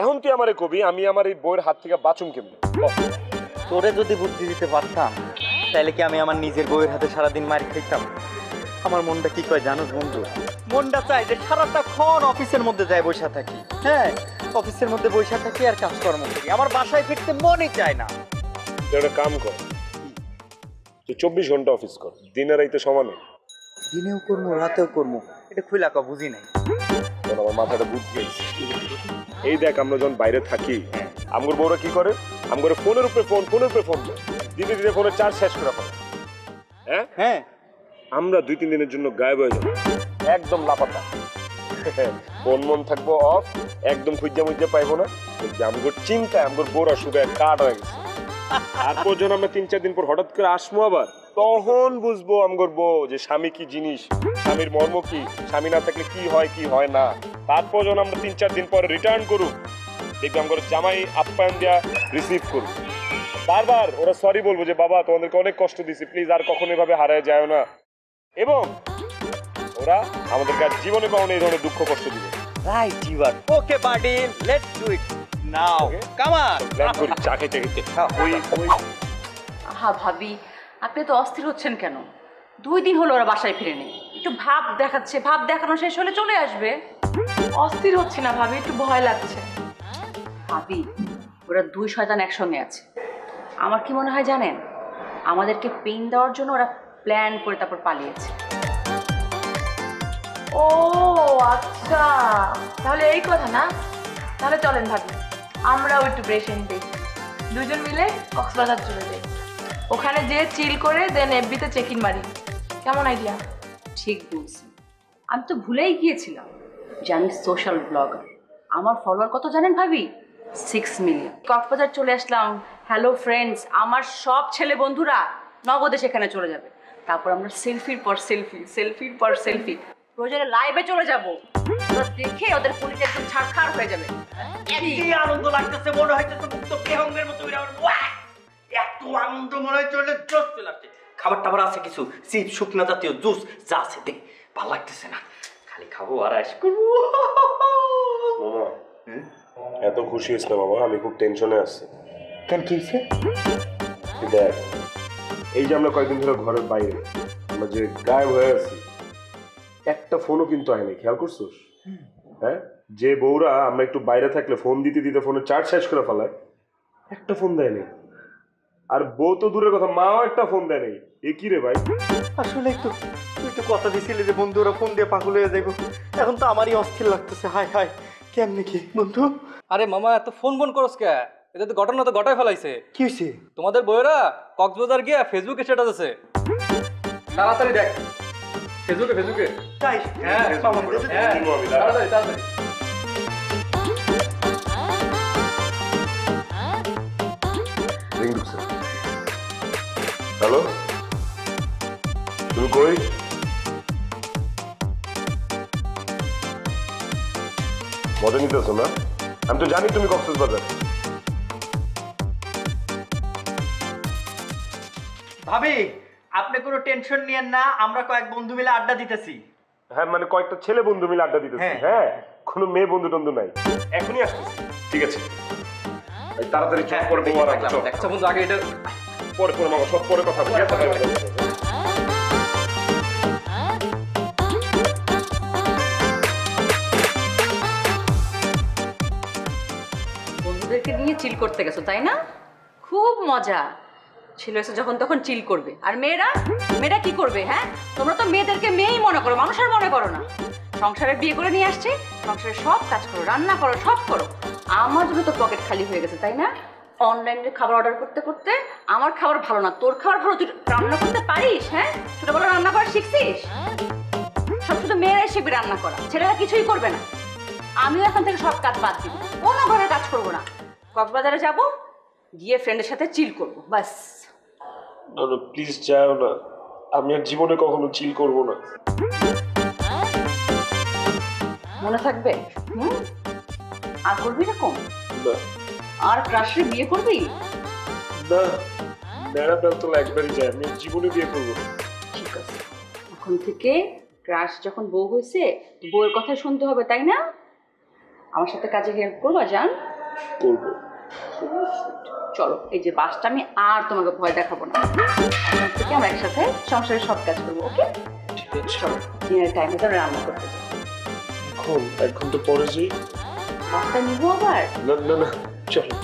এখন তুই আমারে কবি আমি আমার এই বইয়ের হাত থেকে বাঁচুম কেমন? তোরে যদি বুদ্ধি দিতে পারতাম তাহলে কি আমি আমার নিজের বউয়ের হাতে সারাদিন মার খাইতাম? আমার মনটা কি কয় জানো বন্ধু? মনটা চাই যে সারাটাক্ষণ অফিসের মধ্যে যাই বসে থাকি। হ্যাঁ, অফিসের মধ্যে বসে থাকি আর কাজকর্ম করি, আমার বাসায় ফিরতে মনই চায় না। তুই একটা কাম কর, তুই 24 ঘন্টা অফিস কর, দিনে রাইতে সমানে। দিনেও করবো রাতেও করবো, এটা খুলে আঁকা বুঝি নাই। তখন আমার মাথাটা বুদ্ধি হয়েছে। এই দেখ, আমরা যখন বাইরে থাকি আমগর বউরা কি করে, আমগর ফোনের উপরে ফোন, ফোনের উপরে ফোন দেয়, দিনে দিনে ফোনের চার্জ শেষ করে ফেলে। হ্যাঁ হ্যাঁ, আমরা 2-3 দিনের জন্য গায়েব হয়ে যাবো, একদম লাপাতা। ফোন মন থাকবো অফ, একদম খুঁজা মুজা পাইবো না। আমগর চিন্তায় আমগর বউরা শুধু কাঠ হয়ে গেছে। তারপর যখন আমরা 3-4 দিন পর হঠাৎ করে আসবো আবার, তখন বুঝবো আমগর বউ যে স্বামী কি জিনিস, স্বামীর মর্ম কি, স্বামী না থাকলে কি হয় না। তারপর যখন আমরা 3-4 দিন পর রিটার্ন করুক, দেখবি আমগর জামাই আপ্যায়ন দেওয়া রিসিভ করুক। বারবার ওরা সরি বলবো যে বাবা তোমাদেরকে অনেক কষ্ট দিছি, প্লিজ আর কখনো এভাবে হারায় যায় না। এবং ওরা আমাদেরকে আর জীবনে কখনো এই ধরনের দুঃখ কষ্ট দিবে। Right, you are okay buddy, let's do it now, come on. Plan করি, চা খেতে খেতে। ওই আহা ভাবি, আপনি তো অস্থির হচ্ছেন কেন? 2 দিন হলো ওরা বাসায় ফিরেনি, একটু ভাব দেখাচ্ছে, ভাব দেখানো শেষ হলে চলে আসবে। অস্থির হচ্ছি না ভাবি, একটু ভয় লাগছে। ভাবি, ওরা 2 শয়তান একসঙ্গে আছে। আমার কি মনে হয় জানেন, আমাদেরকে পেইন দেওয়ার জন্য ওরা প্ল্যান করে তারপর পালিয়েছে। ও আচ্ছা, তাহলে এই কথা না? তাহলে চলেন ভাবি, আমরাও একটু ব্রেশিং দিই, 2 জন মিলে কক্সবাজার চলে যাই, ওখানে যেয়ে চিল করে দেন এফবিতে চেক ইন মারি। কেমন আইডিয়া? ঠিক বলছি, আমি তো ভুলেই গিয়েছিলাম যে আমি সোশ্যাল ব্লগার। আমার ফলোয়ার কত জানেন ভাবি? 6 মিলিয়ন। কক্সবাজার চলে আসলাম, হ্যালো ফ্রেন্ডস, আমার সব ছেলে বন্ধুরা নগদে সেখানে চলে যাবে। তারপর আমরা সেলফির পর সেলফি, সেলফির পর সেলফি, প্রয়োজনে লাইভে চলে যাব। ওরা দেখে ওদের পুলিশ একদম ছাড়খাড় হয়ে যাবে। কি আনন্দ লাগতেছে, মনে হইতেছে মুক্ত প্রেহঙ্গের মতো। এত আনন্দ মনে হয় চলে জোশ চলে আসছে। খাবার টাবার আছে কিছু, চিপস, শুকনা জাতীয় জুস যা আছে দে, ভালো লাগতেছে না, খালি খাবো আর আইস করবো। মামা এত খুশি হয়েছে না মামা, আমি খুব টেনশনে আছি। কেন কি হয়েছে? দেখ, এই যে আমরা কয়েকদিন ধরে ঘরের বাইরে আমরা যে গায়েব হয়ে আছি, একটা ফোনও কিন্তু আয়নি, খেয়াল করছোস? হ্যাঁ, যে বউরা আমরা একটু বাইরে থাকলে ফোন দিতে দিতে ফোনের চার্জ শেষ করে ফেলায়, একটা ফোন দেয়নি। আর বউ তো দূরের কথা, মাও একটা ফোন দেয় নাই। এ কি রে ভাই? আসলে তুই তো কথা দিছিলি যে বন্ধুরা ফোন দিয়ে পাগল হয়ে যাইব, এখন তো আমারই অস্থির লাগতেছে। হাই হাই, কেমনে কি বন্ধু? আরে মামা এত ফোন করস কে? এটা তো ঘটনা তো ঘটাই ফেলাইছে। কি হয়েছে? তোমাদের বইয়েরা কক্সবাজার গিয়া ফেসবুকে স্ট্যাটাস আছে, তাড়াতাড়ি দেখ। ফেসবুকে তাই? হ্যাঁ তাড়াতাড়ি তাড়াতাড়ি। হ্যালো, তুমি কই? মজা নিতেছো না? আমি তো জানি তুমি কক্সবাজার। ভাবি, আপনি কোনো টেনশন নিয়েন না, আমরা কয়েক বন্ধু মিলে আড্ডা দিতেছি। হ্যাঁ, মানে কয়েকটা ছেলে বন্ধু মিলে আড্ডা দিতেছি। হ্যাঁ, কোনো মেয়ে বন্ধু টন্ধু নাই, এখনই আসতেছি। ঠিক আছে, তাড়াতাড়ি চল, পরে বউ আর আমরা চল। আচ্ছা বন্ধু, আগে এটা পরে মামা, সব পরে কথা বলি। বন্ধুদেরকে নিয়ে চিল করতে গেছো তাই না? খুব মজা ছিল এসে যখন তখন চিল করবে। আর মেয়েরা কি করবে? হ্যাঁ, তোমরা তো মেয়েদেরকে মেয়েই মনে করো, মানুষ আর মনে করো না। সংসারে বিয়ে করে নিয়ে আসছে, সংসারে সব কাজ করো, রান্না করো, সব করো। আমার জন্য তো পকেট খালি হয়ে গেছে তাই না? অনলাইনে খাবার অর্ডার করতে করতে আমার খাবার ভালো না, তোর খাবার ভালো। তুই রান্না করতে পারিস? হ্যাঁ, ছোটবেলা রান্না করা শিখছিস? সব শুধু মেয়েরাই শিখবে রান্না করা, ছেলেরা কিছুই করবে না। আমিও এখন থেকে সব কাজ বাদ দিব, কোনো ঘরের কাজ করবো না। কক্সবাজারে যাব, গিয়ে ফ্রেন্ডের সাথে চিল করবো, বাস। না না, প্লিজ যাও না, আমি আর জীবনে কখনো চিল করবো না। মনে থাকবে? আর করবি এরকম? না আর ক্রাশে বিয়ে করবি? না, মেরা বেলতলা একবারই যায়, আমি জীবনে বিয়ে করবো না। ঠিক আছে, এখন থেকে ক্রাশ যখন বউ হয়েছে, বউয়ের কথা শুনতে হবে তাই না? আমার সাথে কাজে হেল্প করবা জান? করবো। চলো, এই যে বাসটা, আমি আর তোমাকে ভয় দেখাবো না। এখন থেকে আমরা একসাথে সংসারের সব কাজ করবো, ওকে? ঠিক আছে, চলো, ডিনারের টাইমে তো রান্না করতে যাবো। এখন 1 ঘন্টা পরে যাই। বাসটা নিবো আবার? না না না, চলো।